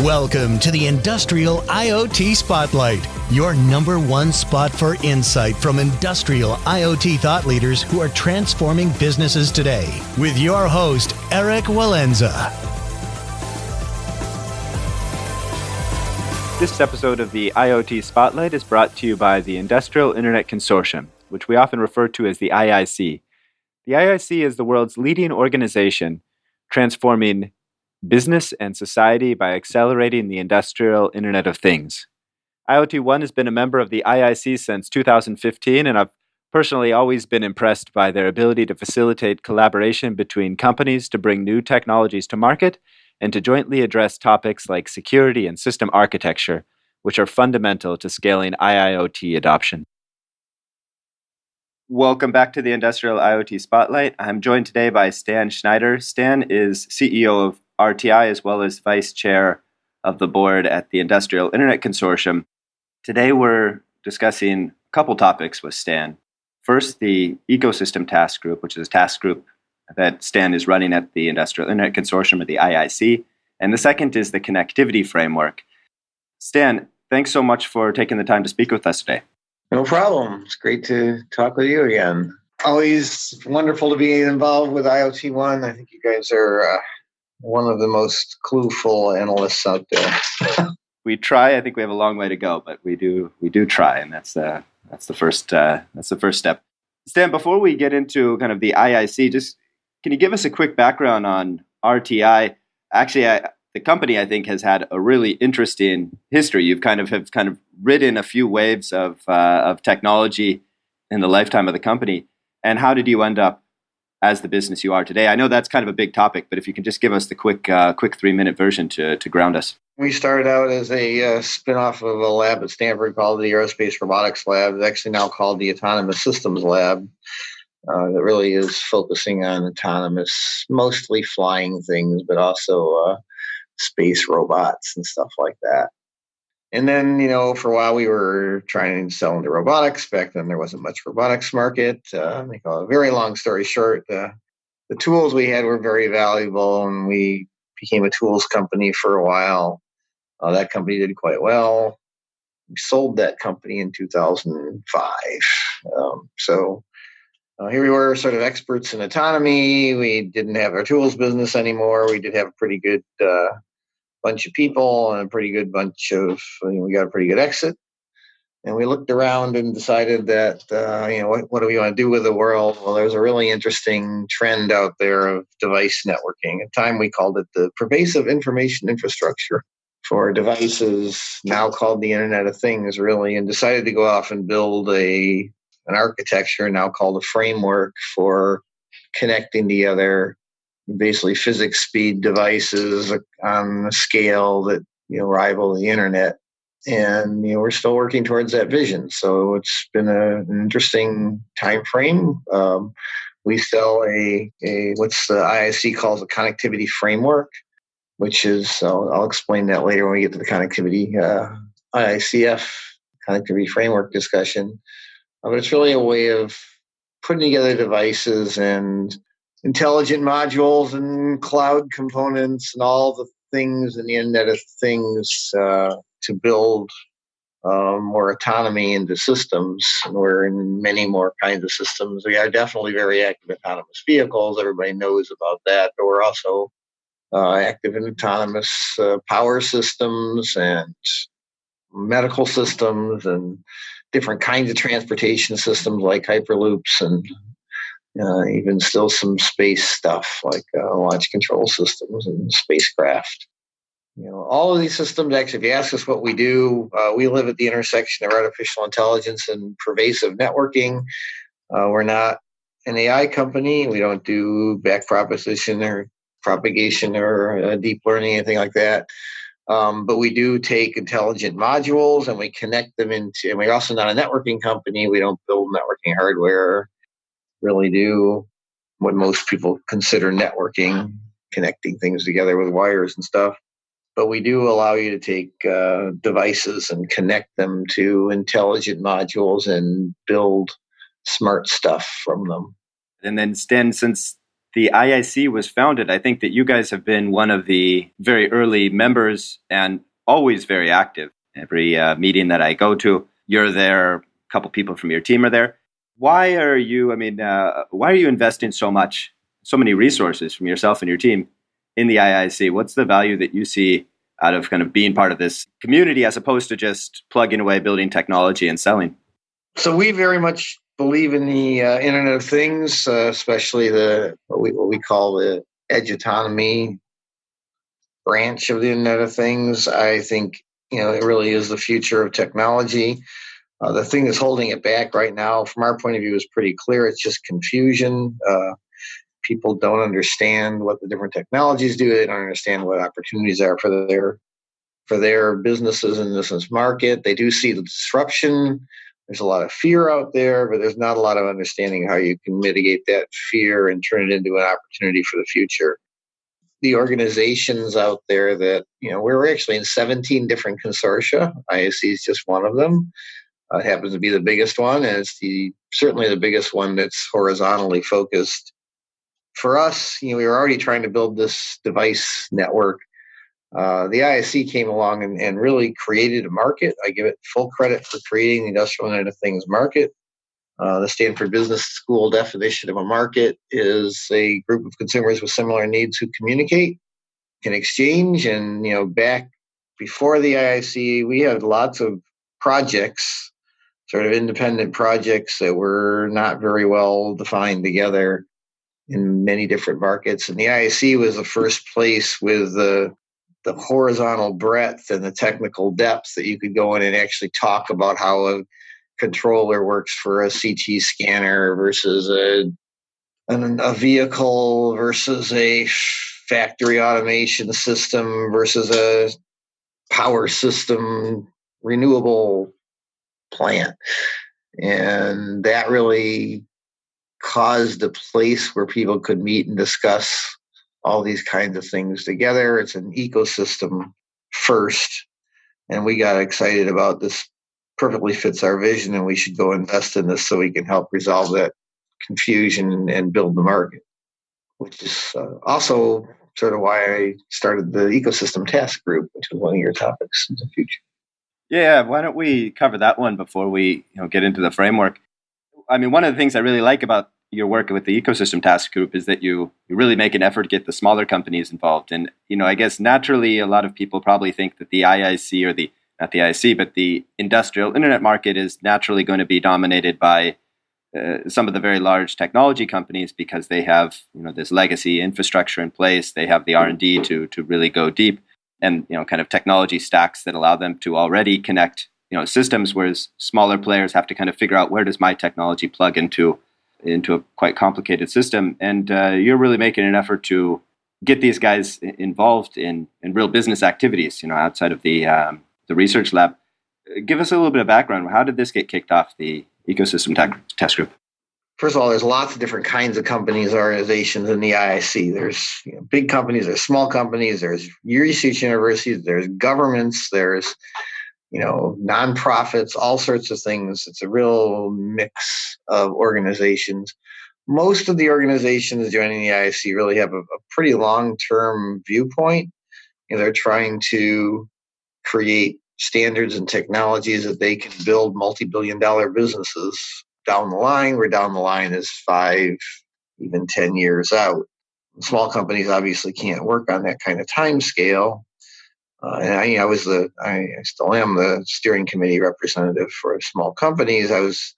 Welcome to the Industrial IoT Spotlight, your number one spot for insight from industrial IoT thought leaders who are transforming businesses today. With your host, Eric Walenza. This episode of the IoT Spotlight is brought to you by the Industrial Internet Consortium, which we often refer to as the IIC. The IIC is the world's leading organization transforming business and society by accelerating the industrial Internet of Things. IoT One has been a member of the IIC since 2015, and I've personally always been impressed by their ability to facilitate collaboration between companies to bring new technologies to market and to jointly address topics like security and system architecture, which are fundamental to scaling IIoT adoption. Welcome back to the Industrial IoT Spotlight. I'm joined today by Stan Schneider. Stan is CEO of RTI as well as Vice Chair of the Board at the Industrial Internet Consortium. Today we're discussing a couple topics with Stan. First, the Ecosystem Task Group, which is a task group that Stan is running at the Industrial Internet Consortium, or the IIC. And the second is the connectivity framework. Stan, thanks so much for taking the time to speak with us today. No problem. It's great to talk with you again. Always wonderful to be involved with IoT One. I think you guys are one of the most clueful analysts out there. We try. I think we have a long way to go, but we do try, and that's the first step. Stan, before we get into kind of the IIC, just can you give us a quick background on RTI? Actually, the company, I think, has had a really interesting history. You've kind of ridden a few waves of technology in the lifetime of the company. And how did you end up as the business you are today? I know that's kind of a big topic, but if you can just give us the quick 3-minute version to ground us. We started out as a spin-off of a lab at Stanford called the Aerospace Robotics Lab. It's actually now called the Autonomous Systems Lab. That really is focusing on autonomous, mostly flying things, but also space robots and stuff like that. And then, for a while we were trying to sell into robotics. Back then there wasn't much robotics market. Make a very long story short, the tools we had were very valuable, and we became a tools company for a while. That company did quite well. We sold that company in 2005. Here we were, sort of experts in autonomy. We didn't have our tools business anymore. We did have a pretty good bunch of people and a pretty good bunch of, we got a pretty good exit. And we looked around and decided that, what do we want to do with the world? Well, there's a really interesting trend out there of device networking. At the time, we called it the pervasive information infrastructure for devices, now called the Internet of Things, really, and decided to go off and build an architecture now called a framework for connecting together basically physics speed devices on a scale that rival the internet. And we're still working towards that vision. So it's been an interesting time frame. We sell a what's the IIC calls a connectivity framework, which is I'll explain that later when we get to the connectivity IICF connectivity framework discussion. But it's really a way of putting together devices and intelligent modules and cloud components and all the things in the Internet of Things to build more autonomy into systems. And we're in many more kinds of systems. We are definitely very active in autonomous vehicles. Everybody knows about that. But we're also active in autonomous power systems and medical systems and different kinds of transportation systems like hyperloops and even still some space stuff like launch control systems and spacecraft. All of these systems, actually, if you ask us what we do, we live at the intersection of artificial intelligence and pervasive networking. We're not an AI company. We don't do back propagation or deep learning, anything like that. But we do take intelligent modules and we connect them into, and we're also not a networking company. We don't build networking hardware, really do what most people consider networking, connecting things together with wires and stuff. But we do allow you to take devices and connect them to intelligent modules and build smart stuff from them. And then, Stan, since the IIC was founded, I think that you guys have been one of the very early members and always very active. Every meeting that I go to, you're there, a couple people from your team are there. Why are you investing so many resources from yourself and your team in the IIC? What's the value that you see out of kind of being part of this community as opposed to just plugging away, building technology and selling? So we very much believe in the Internet of Things, especially what we call the edge autonomy branch of the Internet of Things. I think it really is the future of technology. The thing that's holding it back right now, from our point of view, is pretty clear. It's just confusion. People don't understand what the different technologies do. They don't understand what opportunities are for their businesses in this market. They do see the disruption. There's a lot of fear out there, but there's not a lot of understanding how you can mitigate that fear and turn it into an opportunity for the future. The organizations out there that, we're actually in 17 different consortia. IIC is just one of them. It happens to be the biggest one, and it's certainly the biggest one that's horizontally focused. For us, we were already trying to build this device network. The IIC came along and really created a market. I give it full credit for creating the industrial Internet of Things market. The Stanford Business School definition of a market is a group of consumers with similar needs who communicate, can exchange. And, back before the IIC, we had lots of projects, sort of independent projects that were not very well defined together in many different markets. And the IIC was the first place with the horizontal breadth and the technical depth that you could go in and actually talk about how a controller works for a CT scanner versus a vehicle versus a factory automation system versus a power system renewable plant. And that really caused a place where people could meet and discuss all these kinds of things together. It's an ecosystem first. And we got excited about this. Perfectly fits our vision, and we should go invest in this so we can help resolve that confusion and build the market, which is also sort of why I started the Ecosystem Task Group, which is one of your topics in the future. Yeah, why don't we cover that one before we get into the framework? I mean, one of the things I really like about your work with the Ecosystem Task Group is that you really make an effort to get the smaller companies involved. And, I guess naturally a lot of people probably think that the IIC or not the IIC, but the industrial internet market is naturally going to be dominated by some of the very large technology companies because they have, this legacy infrastructure in place. They have the R&D to really go deep and, kind of technology stacks that allow them to already connect, systems, whereas smaller players have to kind of figure out where does my technology plug into a quite complicated system. And you're really making an effort to get these guys involved in real business activities, outside of the research lab. Give us a little bit of background. How did this get kicked off, the Ecosystem Test Group? First of all, there's lots of different kinds of companies, organizations in the IIC. There's big companies, there's small companies, there's research universities, there's governments, there's nonprofits, all sorts of things. It's a real mix of organizations. Most of the organizations joining the IIC really have a pretty long-term viewpoint. They're trying to create standards and technologies that they can build multi-billion-dollar businesses down the line, where down the line is 5, even 10 years out. Small companies obviously can't work on that kind of time scale. And I still am the steering committee representative for small companies. I was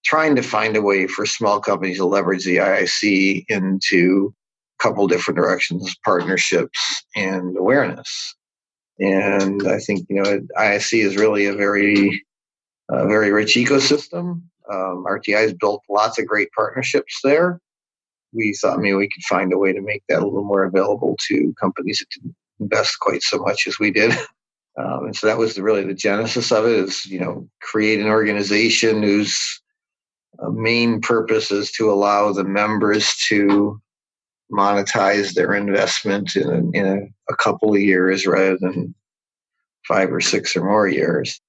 trying to find a way for small companies to leverage the IIC into a couple different directions, partnerships and awareness. And I think, IIC is really a very rich ecosystem. RTI has built lots of great partnerships there. We thought maybe we could find a way to make that a little more available to companies that didn't invest quite so much as we did. And so that was really the genesis of it, is, create an organization whose main purpose is to allow the members to monetize their investment in a couple of years rather than 5 or 6 or more years.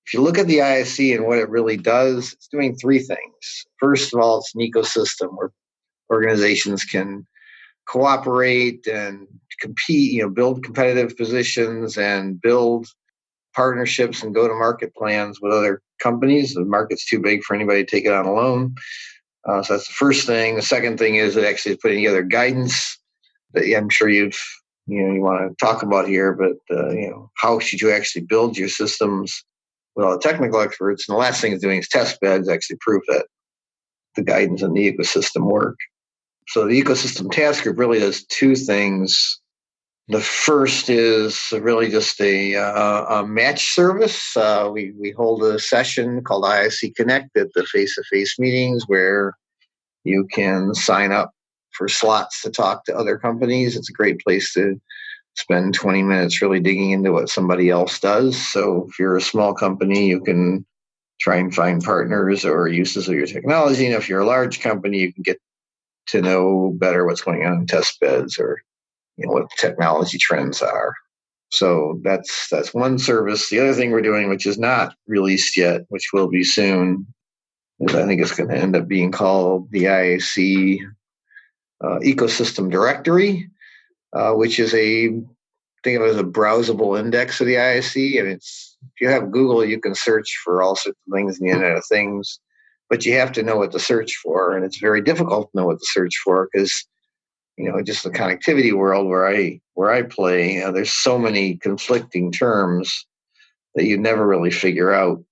If you look at the IIC and what it really does, it's doing 3 things. First of all, it's an ecosystem where organizations can cooperate and compete, build competitive positions and build partnerships and go-to-market plans with other companies. The market's too big for anybody to take it on alone. So that's the first thing. The second thing is it actually is putting together guidance that I'm sure you want to talk about here, but how should you actually build your systems with all the technical experts? And the last thing is doing is test beds, actually prove that the guidance and the ecosystem work. So the ecosystem task group really does two things. The first is really just a match service. We hold a session called IIC Connect at the face-to-face meetings where you can sign up for slots to talk to other companies. It's a great place to spend 20 minutes really digging into what somebody else does. So if you're a small company, you can try and find partners or uses of your technology. And if you're a large company, you can get to know better what's going on in test beds or what the technology trends are. So that's one service. The other thing we're doing, which is not released yet, which will be soon, is I think it's going to end up being called the IIC Ecosystem Directory, which is think of it as a browsable index of the IIC. And if you have Google, you can search for all sorts of things in the Internet of Things, but you have to know what to search for. And it's very difficult to know what to search for because just the connectivity world where I play, there's so many conflicting terms that you never really figure out,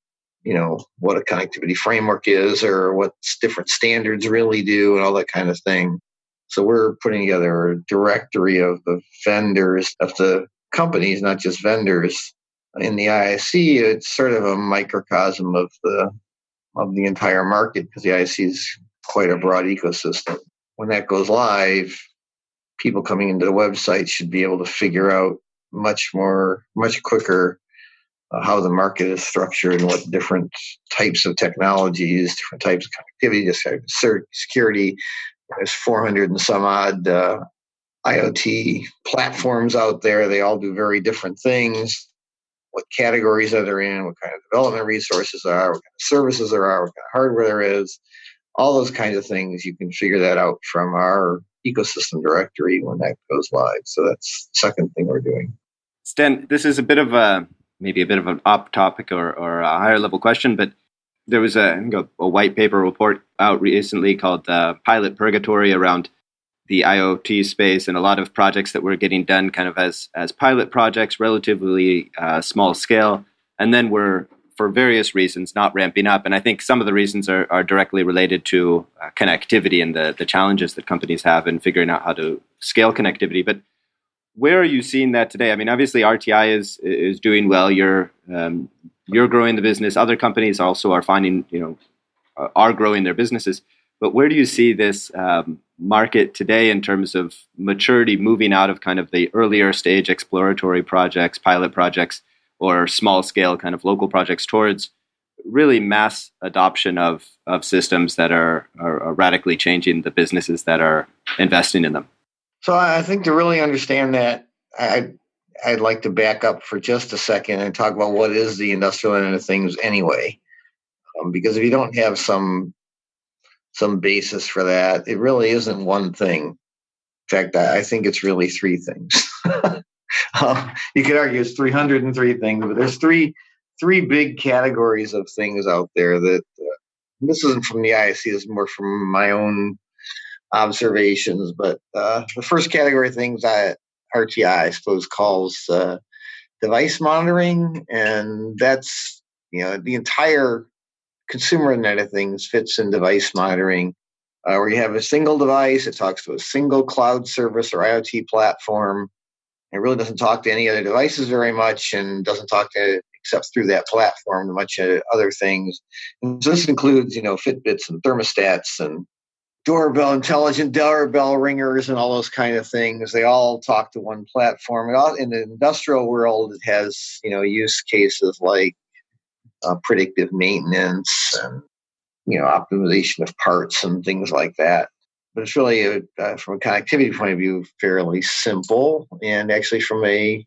what a connectivity framework is or what different standards really do and all that kind of thing. So we're putting together a directory of the vendors, of the companies, not just vendors. In the IIC, it's sort of a microcosm of the entire market because the IIC is quite a broad ecosystem. When that goes live, people coming into the website should be able to figure out much quicker how the market is structured and what different types of technologies, different types of connectivity, just security. There's 400 and some odd IoT platforms out there. They all do very different things. What categories are they in? What kind of development resources are? What kind of services there are? What kind of hardware there is? All those kinds of things, you can figure that out from our ecosystem directory when that goes live. So that's the second thing we're doing. Stan, this is maybe a bit of an off topic or a higher level question, but there was a white paper report out recently called Pilot Purgatory around the IoT space and a lot of projects that were getting done kind of as pilot projects, relatively small scale, and then were, for various reasons, not ramping up. And I think some of the reasons are directly related to connectivity and the challenges that companies have in figuring out how to scale connectivity. But where are you seeing that today? I mean, obviously RTI is doing well. You're growing the business. Other companies also are are growing their businesses. But where do you see this market today in terms of maturity, moving out of kind of the earlier stage exploratory projects, pilot projects, or small scale kind of local projects towards really mass adoption of systems that are radically changing the businesses that are investing in them? So I think to really understand that, I'd like to back up for just a second and talk about what is the industrial Internet of Things anyway. Because if you don't have some basis for that, it really isn't one thing. In fact, I think it's really three things. You could argue it's 303 things, but there's three big categories of things out there that this isn't from the IIC, this is more from my own observations. But the first category of things RTI, I suppose, calls device monitoring, and that's the entire consumer Internet of Things fits in device monitoring, where you have a single device, it talks to a single cloud service or IoT platform. It really doesn't talk to any other devices very much and doesn't talk to, except through that platform, to much other things. And so this includes, Fitbits and thermostats and intelligent doorbell ringers and all those kind of things. They all talk to one platform. In the industrial world, it has, use cases like predictive maintenance and, optimization of parts and things like that. But it's really, from a connectivity point of view, fairly simple. And actually from a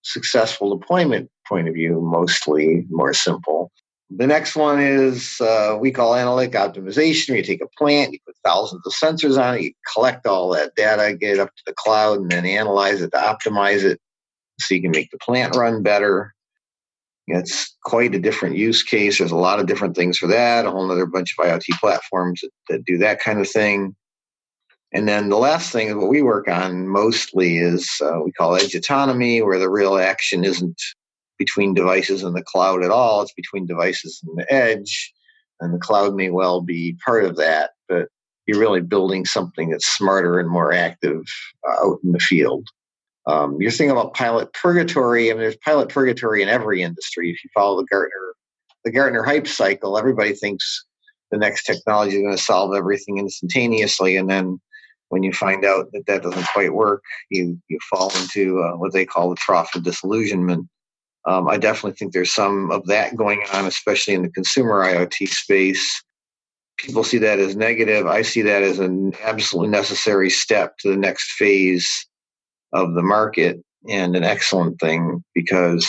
successful deployment point of view, mostly more simple. The next one is we call analytic optimization. You take a plant, you put thousands of sensors on it, you collect all that data, get it up to the cloud, and then analyze it to optimize it so you can make the plant run better. It's quite a different use case. There's a lot of different things for that, a whole other bunch of IoT platforms that do that kind of thing. And then the last thing, what we work on mostly is we call edge autonomy, where the real action isn't between devices and the cloud at all. It's between devices and the edge. And the cloud may well be part of that, but you're really building something that's smarter and more active out in the field. You're thinking about pilot purgatory. I mean, there's pilot purgatory in every industry. If you follow the Gartner hype cycle, everybody thinks the next technology is going to solve everything instantaneously. And then when you find out that that doesn't quite work, you fall into what they call the trough of disillusionment. I definitely think there's some of that going on, especially in the consumer IoT space. People see that as negative. I see that as an absolutely necessary step to the next phase of the market, and an excellent thing, because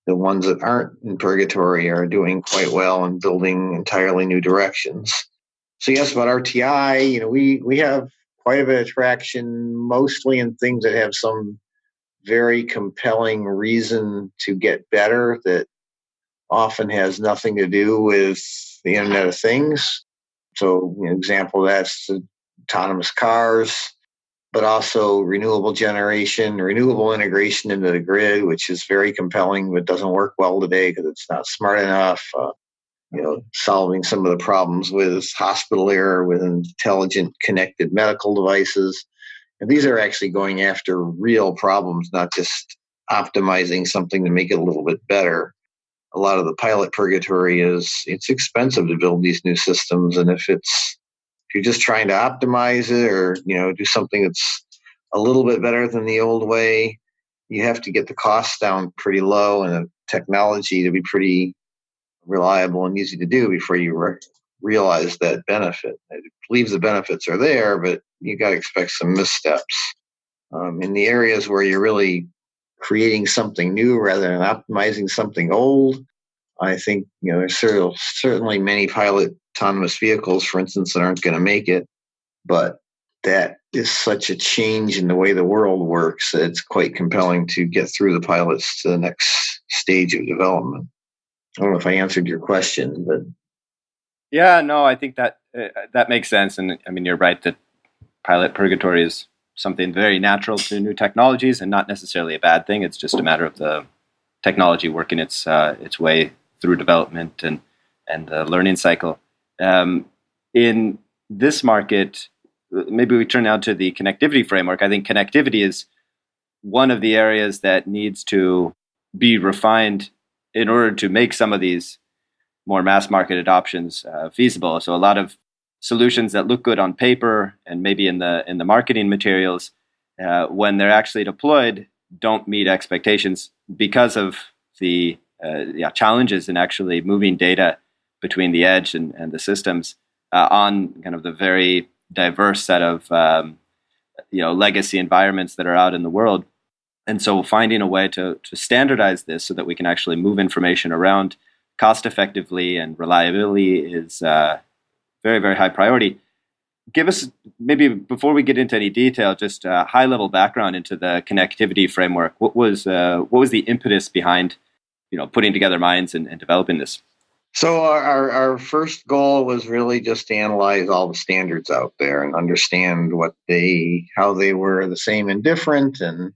the ones that aren't in purgatory are doing quite well and building entirely new directions. So yes, about RTI, we have quite a bit of traction, mostly in things that have some very compelling reason to get better that often has nothing to do with the Internet of Things. So an example of that's autonomous cars, but also renewable generation, renewable integration into the grid, which is very compelling, but doesn't work well today because it's not smart enough. Solving some of the problems with hospital error with intelligent connected medical devices. And these are actually going after real problems, not just optimizing something to make it a little bit better. A lot of the pilot purgatory is it's expensive to build these new systems. And if you're just trying to optimize it or, do something that's a little bit better than the old way, you have to get the costs down pretty low and the technology to be pretty reliable and easy to do before you realize that benefit. I believe the benefits are there, but you got to expect some missteps. In the areas where you're really creating something new rather than optimizing something old, I think there's certainly many pilot autonomous vehicles, for instance, that aren't going to make it, but that is such a change in the way the world works that it's quite compelling to get through the pilots to the next stage of development. I don't know if I answered your question, but yeah, no, I think that makes sense. And I mean, you're right that pilot purgatory is something very natural to new technologies and not necessarily a bad thing. It's just a matter of the technology working its way through development and the learning cycle. In this market, maybe we turn now to the connectivity framework. I think connectivity is one of the areas that needs to be refined in order to make some of these more mass market adoptions feasible. So a lot of solutions that look good on paper and maybe in the marketing materials, when they're actually deployed, don't meet expectations because of the challenges in actually moving data between the edge and the systems on kind of the very diverse set of legacy environments that are out in the world. And so finding a way to standardize this so that we can actually move information around cost effectively and reliability is very, very high priority. Give us, maybe before we get into any detail, just a high level background into the connectivity framework. What was the impetus behind putting together minds and developing this? So our first goal was really just to analyze all the standards out there and understand how they were the same and different. And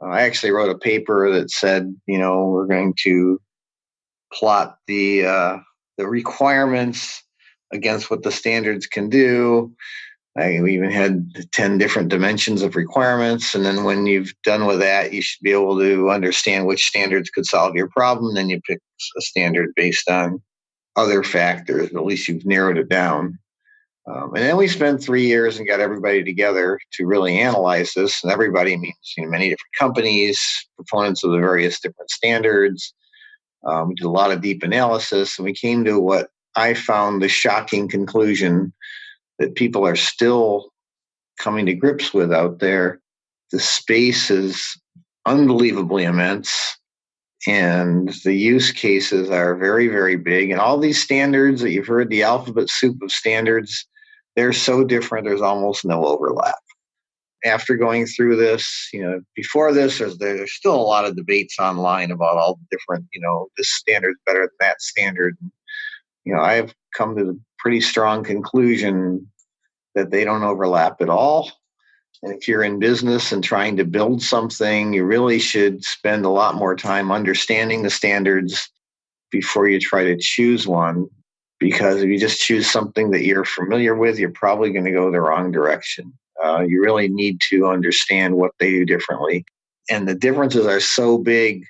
I actually wrote a paper that said, we're going to plot the requirements against what the standards can do. We even had 10 different dimensions of requirements. And then when you've done with that, you should be able to understand which standards could solve your problem. Then you pick a standard based on other factors, but at least you've narrowed it down. And then we spent 3 years and got everybody together to really analyze this. And everybody means many different companies, proponents of the various different standards. We did a lot of deep analysis, and we came to what I found the shocking conclusion that people are still coming to grips with out there. The space is unbelievably immense. and the use cases are very, very big. And all these standards that you've heard, the alphabet soup of standards, they're so different, there's almost no overlap. After going through this, before this, there's still a lot of debates online about all the different, this standard's better than that standard. I've come to the pretty strong conclusion that they don't overlap at all. And if you're in business and trying to build something, you really should spend a lot more time understanding the standards before you try to choose one. Because if you just choose something that you're familiar with, you're probably going to go the wrong direction. You really need to understand what they do differently. And the differences are so big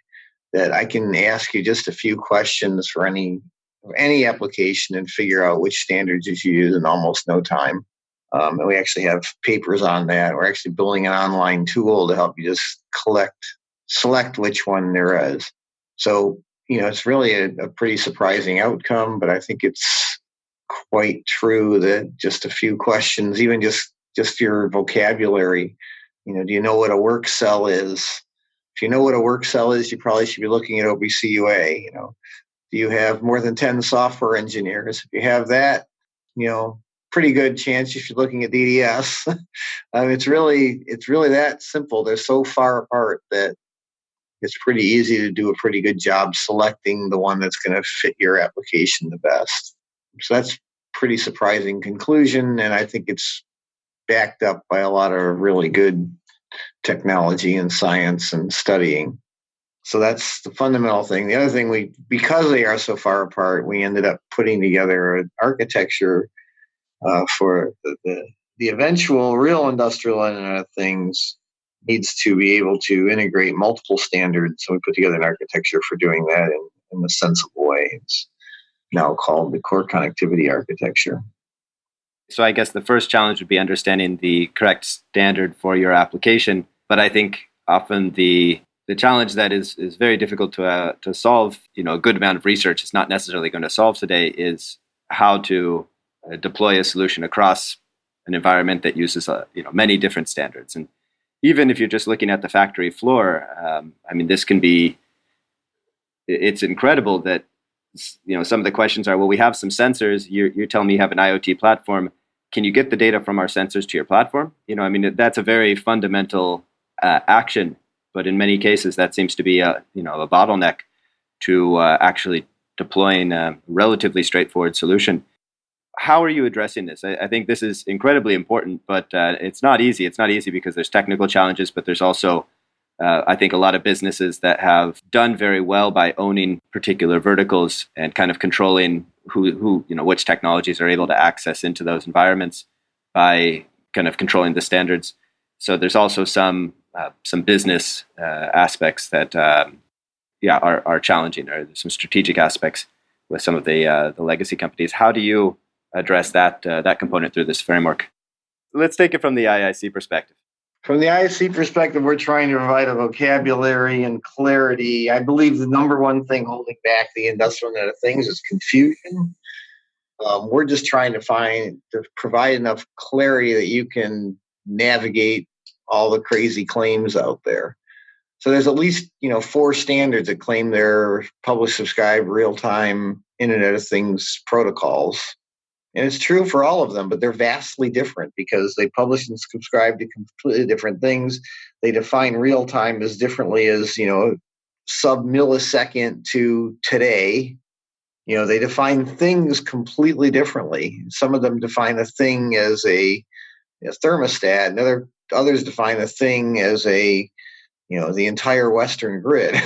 that I can ask you just a few questions for any application and figure out which standards you should use in almost no time. And we actually have papers on that. We're actually building an online tool to help you just select which one there is. So, it's really a pretty surprising outcome, but I think it's quite true that just a few questions, even just your vocabulary, do you know what a work cell is? If you know what a work cell is, you probably should be looking at OBCUA. Do you have more than 10 software engineers? If you have that, pretty good chance if you're looking at DDS. It's really that simple. They're so far apart that it's pretty easy to do a pretty good job selecting the one that's going to fit your application the best. So that's pretty surprising conclusion, and I think it's backed up by a lot of really good technology and science and studying. So that's the fundamental thing. The other thing, because they are so far apart, we ended up putting together an architecture for the eventual real industrial Internet of Things needs to be able to integrate multiple standards. So we put together an architecture for doing that in a sensible way. It's now called the core connectivity architecture. So I guess the first challenge would be understanding the correct standard for your application. But I think often the challenge that is very difficult to solve, a good amount of research is not necessarily going to solve today, is how to deploy a solution across an environment that uses many different standards. And even if you're just looking at the factory floor, this can be, it's incredible that, some of the questions are, well, we have some sensors. You're telling me you have an IoT platform. Can you get the data from our sensors to your platform? That's a very fundamental action, but in many cases that seems to be a bottleneck to actually deploying a relatively straightforward solution. How are you addressing this? I think this is incredibly important, but it's not easy. It's not easy because there's technical challenges, but there's also, I think, a lot of businesses that have done very well by owning particular verticals and kind of controlling who which technologies are able to access into those environments by kind of controlling the standards. So there's also some business aspects that are challenging, or some strategic aspects with some of the legacy companies. How do you address that component through this framework? Let's take it from the IIC perspective. From the IIC perspective, we're trying to provide a vocabulary and clarity. I believe the number one thing holding back the industrial Internet of Things is confusion. We're just trying to provide enough clarity that you can navigate all the crazy claims out there. So there's at least 4 standards that claim they're publish, subscribe, real-time Internet of Things protocols. And it's true for all of them, but they're vastly different because they publish and subscribe to completely different things. They define real time as differently as, sub-millisecond to today. They define things completely differently. Some of them define a thing as a thermostat, and others define a thing as the entire Western grid.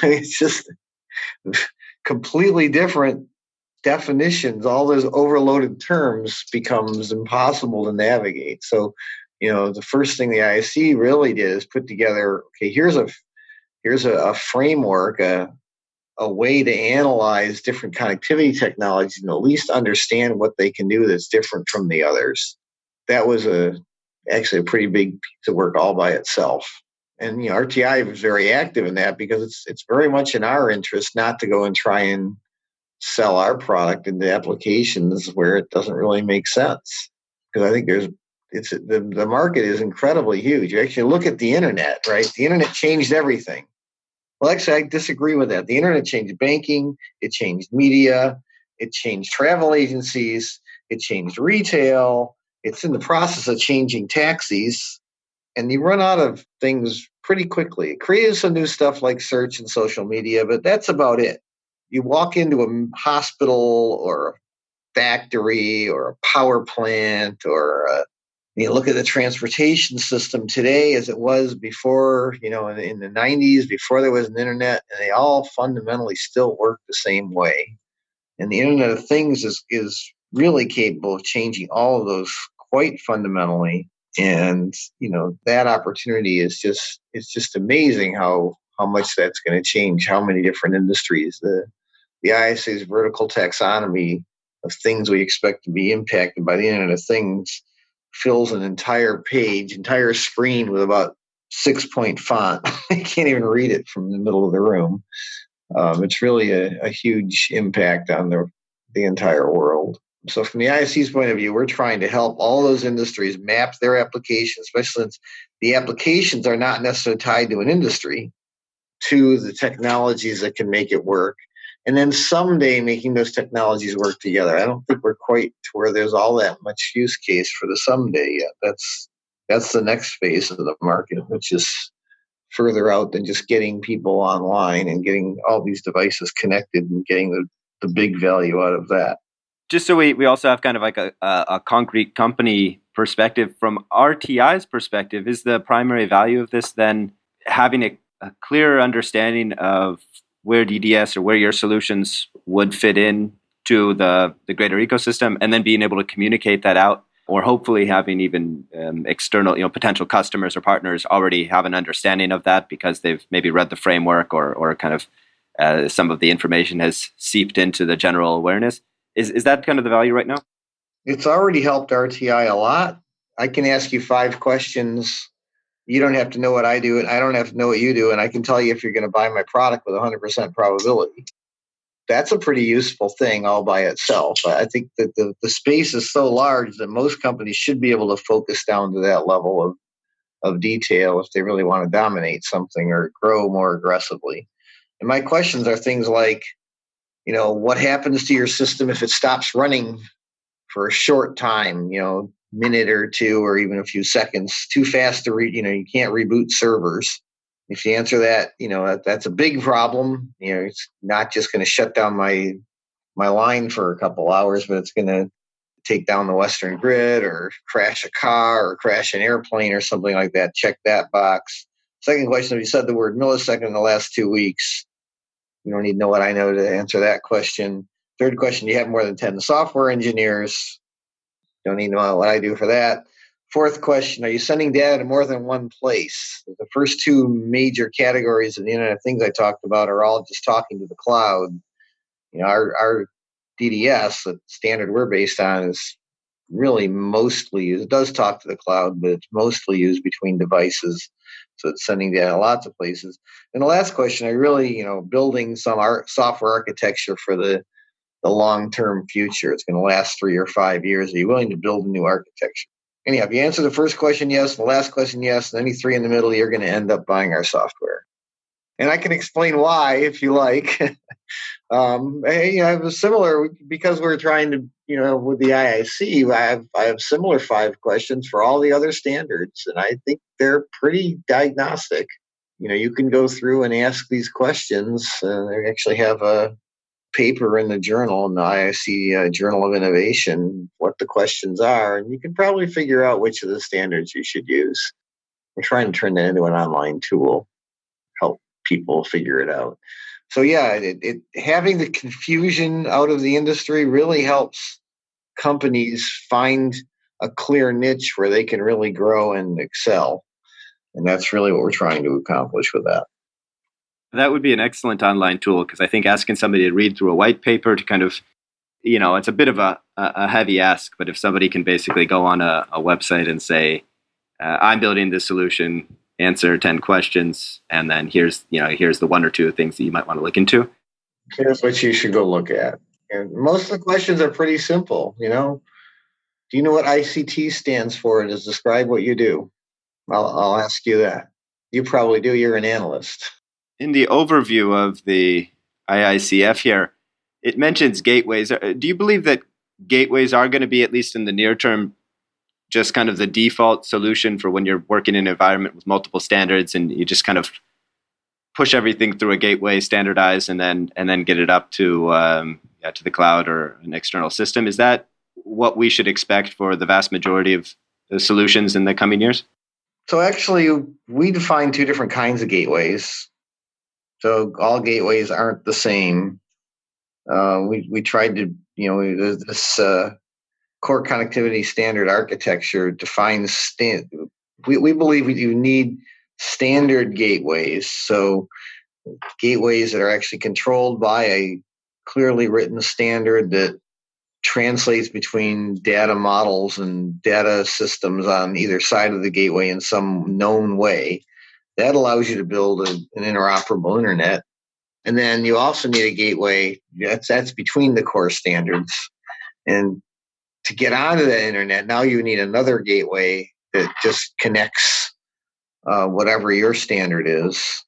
It's just completely different definitions. All those overloaded terms becomes impossible to navigate. So, the first thing the IIC really did is put together, okay, here's a framework, a way to analyze different connectivity technologies and at least understand what they can do that's different from the others. That was actually a pretty big piece of work all by itself. And RTI was very active in that because it's very much in our interest not to go and try and sell our product into applications where it doesn't really make sense. Because I think the market is incredibly huge. You actually look at the internet, right? The internet changed everything. Well, actually, I disagree with that. The internet changed banking, it changed media, it changed travel agencies, it changed retail. It's in the process of changing taxis, and you run out of things pretty quickly. It created some new stuff like search and social media, but that's about it. You walk into a hospital or a factory or a power plant or you look at the transportation system today as it was before, in the 90s, before there was an internet, and they all fundamentally still work the same way. And the Internet of Things is really capable of changing all of those quite fundamentally. And, that opportunity is just amazing how much that's going to change, how many different industries. The IIC's vertical taxonomy of things we expect to be impacted by the Internet of Things fills an entire page, entire screen with about 6-point font. I can't even read it from the middle of the room. It's really a huge impact on the entire world. So from the IIC's point of view, we're trying to help all those industries map their applications, especially since the applications are not necessarily tied to an industry, to the technologies that can make it work. And then someday making those technologies work together. I don't think we're quite to where there's all that much use case for the someday yet. That's the next phase of the market, which is further out than just getting people online and getting all these devices connected and getting the big value out of that. Just so we also have kind of like a concrete company perspective, from RTI's perspective, is the primary value of this then having a clearer understanding of where DDS or where your solutions would fit in to the greater ecosystem, and then being able to communicate that out, or hopefully having even external, potential customers or partners already have an understanding of that because they've maybe read the framework or kind of some of the information has seeped into the general awareness. Is that kind of the value right now? It's already helped RTI a lot. I can ask you 5 questions. You don't have to know what I do, and I don't have to know what you do, and I can tell you if you're going to buy my product with 100% probability. That's a pretty useful thing all by itself. I think that the space is so large that most companies should be able to focus down to that level of detail if they really want to dominate something or grow more aggressively. And my questions are things like, what happens to your system if it stops running for a short time, minute or two, or even a few seconds, too fast to read, you can't reboot servers. If you answer that, that's a big problem. It's not just going to shut down my line for a couple hours, but it's going to take down the Western grid or crash a car or crash an airplane or something like that. Check that box. Second question, if you said the word millisecond in the last 2 weeks, you don't need to know what I know to answer that question. Third question, do you have more than 10 software engineers? Don't need to know what I do for that. Fourth question, are you sending data to more than one place? The first 2 major categories of the Internet of Things I talked about are all just talking to the cloud. Our DDS, the standard we're based on, is really mostly used. It does talk to the cloud, but it's mostly used between devices. So it's sending data lots of places. And the last question, are you really, building some software architecture for the long-term future? It's going to last 3 or 5 years. Are you willing to build a new architecture? Anyhow, if you answer the first question yes, the last question yes, and any 3 in the middle, you're going to end up buying our software. And I can explain why if you like. I have a similar, because we're trying to, with the IIC, I have similar 5 questions for all the other standards, and I think they're pretty diagnostic. You can go through and ask these questions. They actually have a paper in the journal, in the IIC Journal of Innovation, what the questions are, and you can probably figure out which of the standards you should use. We're trying to turn that into an online tool, help people figure it out. So yeah, having the confusion out of the industry really helps companies find a clear niche where they can really grow and excel. And that's really what we're trying to accomplish with that. That would be an excellent online tool, because I think asking somebody to read through a white paper to kind of, it's a bit of a heavy ask, but if somebody can basically go on a website and say, I'm building this solution, answer 10 questions, and then here's the 1 or 2 things that you might want to look into. Here's what you should go look at. And most of the questions are pretty simple. Do you know what ICT stands for? Just describe what you do. I'll ask you that. You probably do. You're an analyst. In the overview of the IICF here, it mentions gateways. Do you believe that gateways are going to be, at least in the near term, just kind of the default solution for when you're working in an environment with multiple standards and you just kind of push everything through a gateway, standardize, and then get it up to the cloud or an external system? Is that what we should expect for the vast majority of the solutions in the coming years? So actually, we define two different kinds of gateways. So all gateways aren't the same. We tried to, this core connectivity standard architecture defines we believe you need standard gateways. So gateways that are actually controlled by a clearly written standard that translates between data models and data systems on either side of the gateway in some known way. That allows you to build an interoperable internet. And then you also need a gateway that's between the core standards. And to get onto the internet, now you need another gateway that just connects whatever your standard is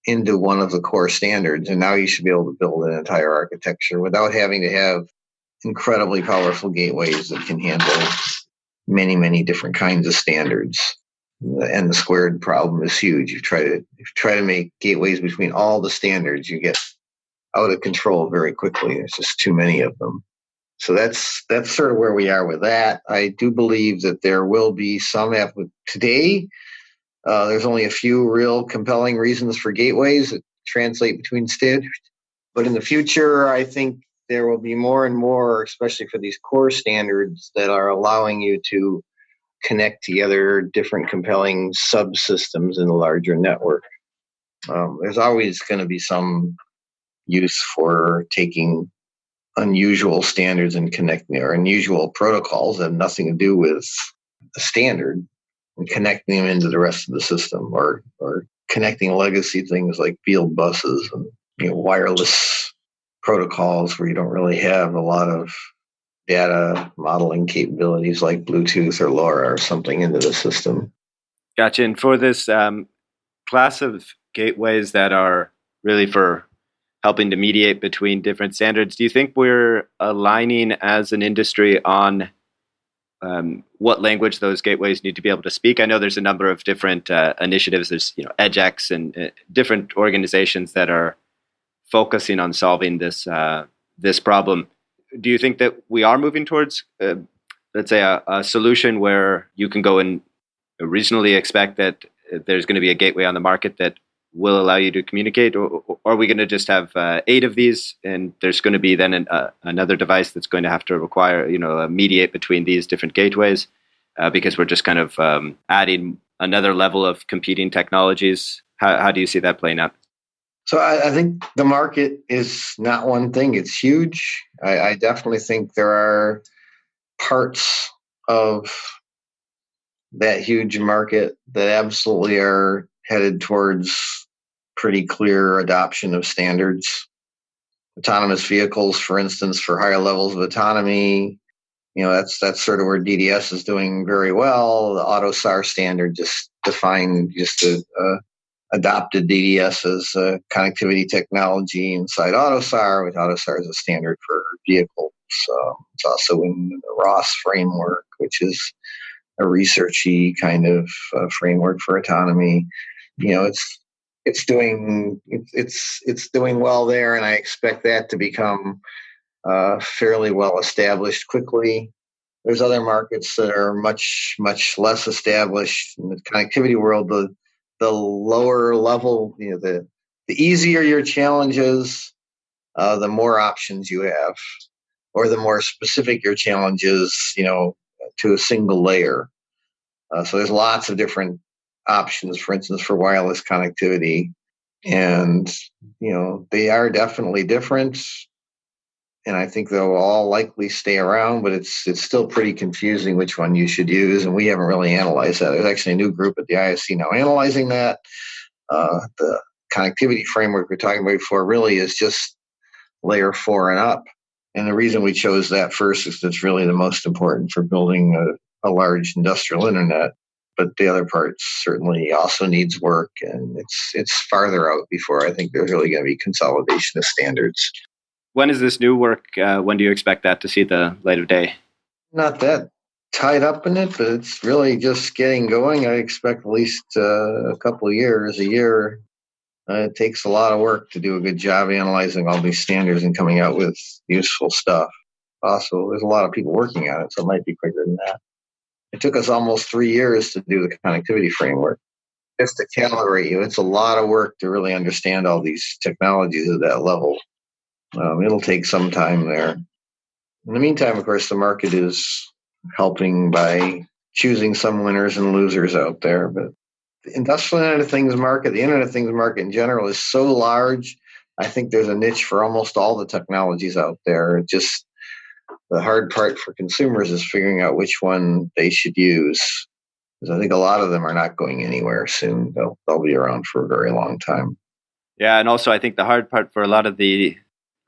into one of the core standards. And now you should be able to build an entire architecture without having to have incredibly powerful gateways that can handle many, many different kinds of standards. And the squared problem is huge. If you try to make gateways between all the standards, you get out of control very quickly. There's just too many of them. So that's sort of where we are with that. I do believe that there will be some today. There's only a few real compelling reasons for gateways that translate between standards. But in the future, I think there will be more and more, especially for these core standards, that are allowing you to connect together different compelling subsystems in a larger network. There's always going to be some use for taking unusual standards and connecting, or unusual protocols that have nothing to do with the standard, and connecting them into the rest of the system, or connecting legacy things like field buses and wireless protocols where you don't really have a lot of data modeling capabilities like Bluetooth or LoRa or something into the system. Gotcha. And for this class of gateways that are really for helping to mediate between different standards, do you think we're aligning as an industry on what language those gateways need to be able to speak? I know there's a number of different initiatives. There's EdgeX and different organizations that are focusing on solving this problem. Do you think that we are moving towards, let's say, a solution where you can go and reasonably expect that there's going to be a gateway on the market that will allow you to communicate, or are we going to just have 8 of these, and there's going to be then another device that's going to have to require, mediate between these different gateways, because we're just kind of adding another level of competing technologies? How do you see that playing out? So I think the market is not one thing. It's huge. I definitely think there are parts of that huge market that absolutely are headed towards pretty clear adoption of standards. Autonomous vehicles, for instance, for higher levels of autonomy, that's sort of where DDS is doing very well. The AUTOSAR standard just adopted DDS as a connectivity technology inside AUTOSAR, with AUTOSAR as a standard for vehicles. It's also in the ROS framework, which is a researchy kind of framework for autonomy. It's doing well there, and I expect that to become fairly well established quickly. There's other markets that are much, much less established in the connectivity world. The lower level, the easier your challenges, the more options you have, or the more specific your challenges, to a single layer. So there's lots of different options, for instance, for wireless connectivity. And, they are definitely different. And I think they'll all likely stay around, but it's still pretty confusing which one you should use. And we haven't really analyzed that. There's actually a new group at the IIC now analyzing that. The connectivity framework we were talking about before really is just layer 4 and up. And the reason we chose that first is it's really the most important for building a large industrial internet. but the other part certainly also needs work, and it's farther out before I think there's really going to be consolidation of standards. When is this new work? When do you expect that to see the light of day? Not that tied up in it, but it's really just getting going. I expect at least a couple of years, a year. It takes a lot of work to do a good job analyzing all these standards and coming out with useful stuff. Also, there's a lot of people working on it, so it might be quicker than that. It took us almost 3 years to do the connectivity framework. Just to calibrate you, it's a lot of work to really understand all these technologies at that level. It'll take some time there. In the meantime, of course, the market is helping by choosing some winners and losers out there. But the industrial Internet of Things market, the Internet of Things market in general, is so large. I think there's a niche for almost all the technologies out there. It just the hard part for consumers is figuring out which one they should use. Because I think a lot of them are not going anywhere soon. They'll be around for a very long time. Yeah, and also I think the hard part for a lot of the,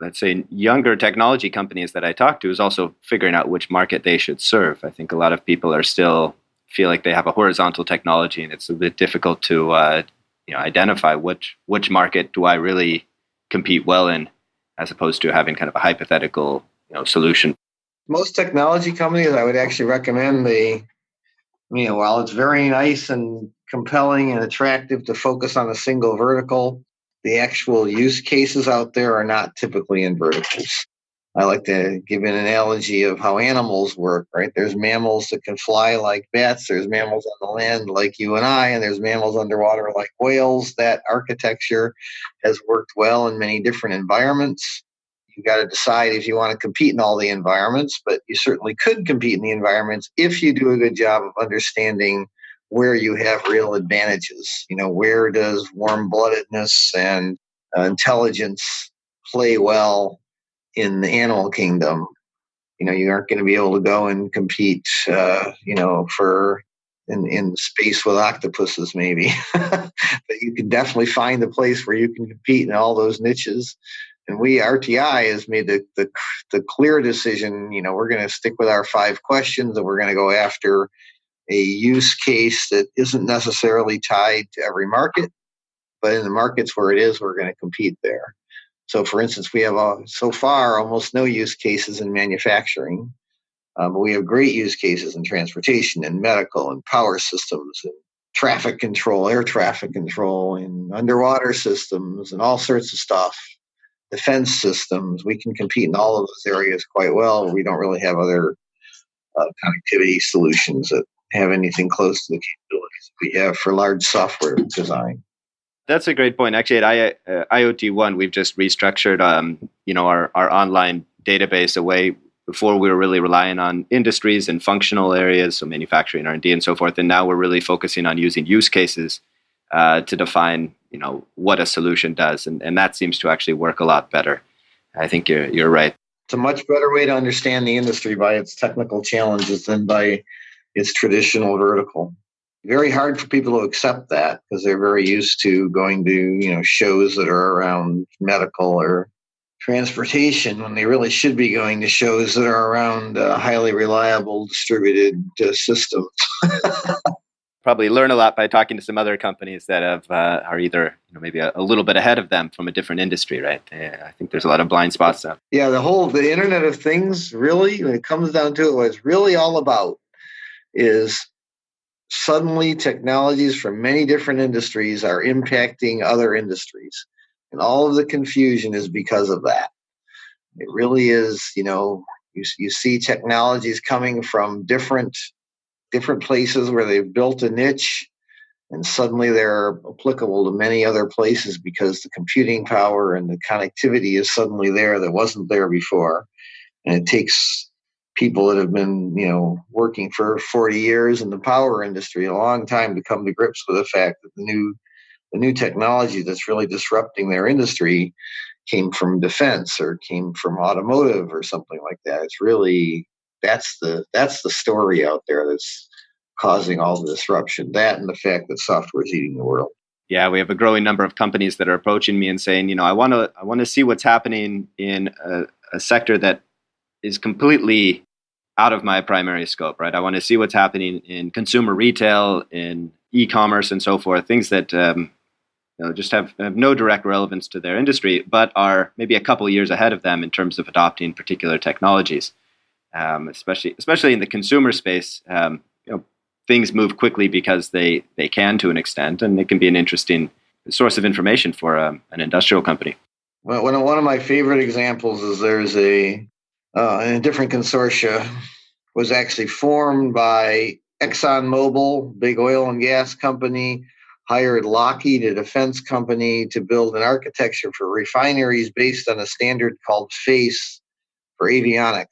let's say, younger technology companies that I talk to is also figuring out which market they should serve. I think a lot of people are still feel like they have a horizontal technology, and it's a bit difficult to identify which market do I really compete well in, as opposed to having kind of a hypothetical solution. Most technology companies, I would actually recommend while it's very nice and compelling and attractive to focus on a single vertical, the actual use cases out there are not typically in verticals. I like to give an analogy of how animals work, right? There's mammals that can fly like bats. There's mammals on the land like you and I, and there's mammals underwater like whales. That architecture has worked well in many different environments. You got to decide if you want to compete in all the environments, but you certainly could compete in the environments if you do a good job of understanding where you have real advantages. Where does warm-bloodedness and intelligence play well in the animal kingdom? You aren't going to be able to go and compete, for in space with octopuses, maybe. But you can definitely find a place where you can compete in all those niches. And RTI has made the clear decision, we're going to stick with our 5 questions, and we're going to go after a use case that isn't necessarily tied to every market, but in the markets where it is, we're going to compete there. So, for instance, we have so far almost no use cases in manufacturing, but we have great use cases in transportation and medical and power systems and traffic control, air traffic control, and underwater systems and all sorts of stuff. Defense systems, we can compete in all of those areas quite well. We don't really have other connectivity solutions that have anything close to the capabilities we have for large software design. That's a great point. Actually, at IoT One, we've just restructured, our online database away. Before, we were really relying on industries and functional areas, so manufacturing, R&D, and so forth. And now we're really focusing on using use cases to define, what a solution does, and that seems to actually work a lot better. I think you're right. It's a much better way to understand the industry by its technical challenges than by its traditional vertical. Very hard for people to accept that because they're very used to going to, shows that are around medical or transportation when they really should be going to shows that are around highly reliable distributed systems. Probably learn a lot by talking to some other companies that are either maybe a little bit ahead of them from a different industry, right? I think there's a lot of blind spots there. Yeah, the Internet of Things, really, when it comes down to it, what it's really all about is suddenly technologies from many different industries are impacting other industries. And all of the confusion is because of that. It really is, you see technologies coming from different places where they've built a niche, and suddenly they're applicable to many other places because the computing power and the connectivity is suddenly there that wasn't there before. And it takes people that have been, working for 40 years in the power industry a long time to come to grips with the fact that the new technology that's really disrupting their industry came from defense or came from automotive or something like that. It's really that's the story out there that's causing all the disruption. That and the fact that software is eating the world. Yeah, we have a growing number of companies that are approaching me and saying, I want to see what's happening in a sector that is completely out of my primary scope, right? I want to see what's happening in consumer retail, in e-commerce, and so forth, things that just have no direct relevance to their industry, but are maybe a couple of years ahead of them in terms of adopting particular technologies. Especially in the consumer space, things move quickly because they can to an extent, and it can be an interesting source of information for an industrial company. Well, one of my favorite examples is there's a different consortia was actually formed by ExxonMobil, big oil and gas company, hired Lockheed, a defense company, to build an architecture for refineries based on a standard called FACE for avionics.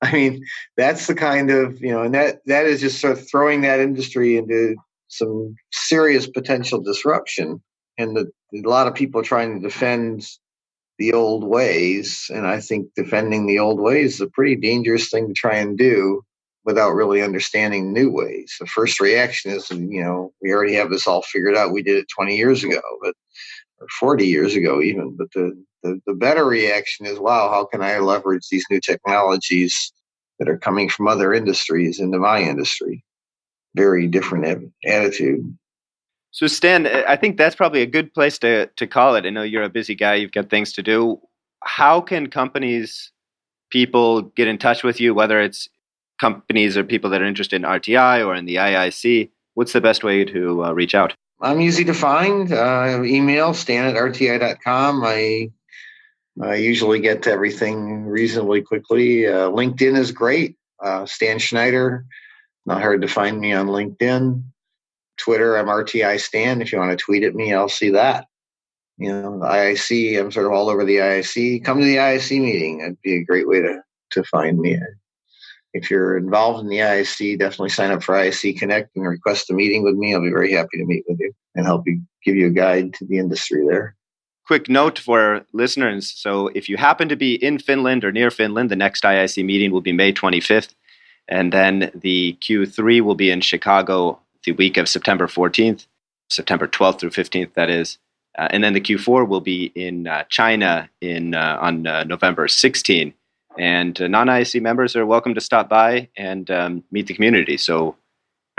I mean, that's the kind of, and that is just sort of throwing that industry into some serious potential disruption. And a lot of people are trying to defend the old ways. And I think defending the old ways is a pretty dangerous thing to try and do without really understanding new ways. The first reaction is, we already have this all figured out. We did it 20 years ago, or 40 years ago even. But the better reaction is, wow, how can I leverage these new technologies that are coming from other industries into my industry? Very different attitude. So Stan, I think that's probably a good place to call it. I know you're a busy guy, you've got things to do. How can people get in touch with you, whether it's companies or people that are interested in RTI or in the IIC? What's the best way to reach out? I'm easy to find. Email stan@rti.com. I usually get to everything reasonably quickly. LinkedIn is great. Stan Schneider. Not hard to find me on LinkedIn. Twitter, I'm RTI Stan. If you want to tweet at me, I'll see that. The IIC, I'm sort of all over the IIC. Come to the IIC meeting. That'd be a great way to find me. If you're involved in the IIC, definitely sign up for IIC Connect and request a meeting with me. I'll be very happy to meet with you and help you, give you a guide to the industry there. Quick note for listeners. So if you happen to be in Finland or near Finland, the next IIC meeting will be May 25th. And then the Q3 will be in Chicago the week of September 14th, September 12th through 15th, that is. And then the Q4 will be in China on November 16th. And non-IIC members are welcome to stop by and meet the community. So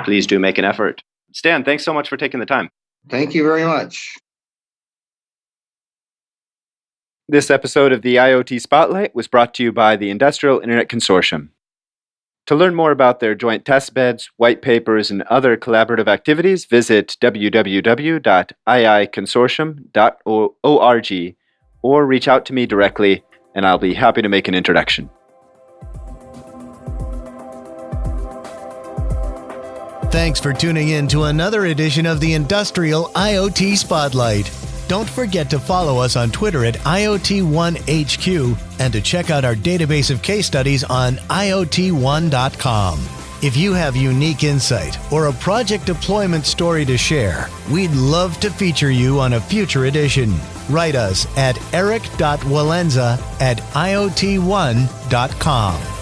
please do make an effort. Stan, thanks so much for taking the time. Thank you very much. This episode of the IoT Spotlight was brought to you by the Industrial Internet Consortium. To learn more about their joint testbeds, white papers, and other collaborative activities, visit www.iiconsortium.org or reach out to me directly, and I'll be happy to make an introduction. Thanks for tuning in to another edition of the Industrial IoT Spotlight. Don't forget to follow us on Twitter at IoT1HQ and to check out our database of case studies on IoT1.com. If you have unique insight or a project deployment story to share, we'd love to feature you on a future edition. Write us at eric.walenza@iot1.com.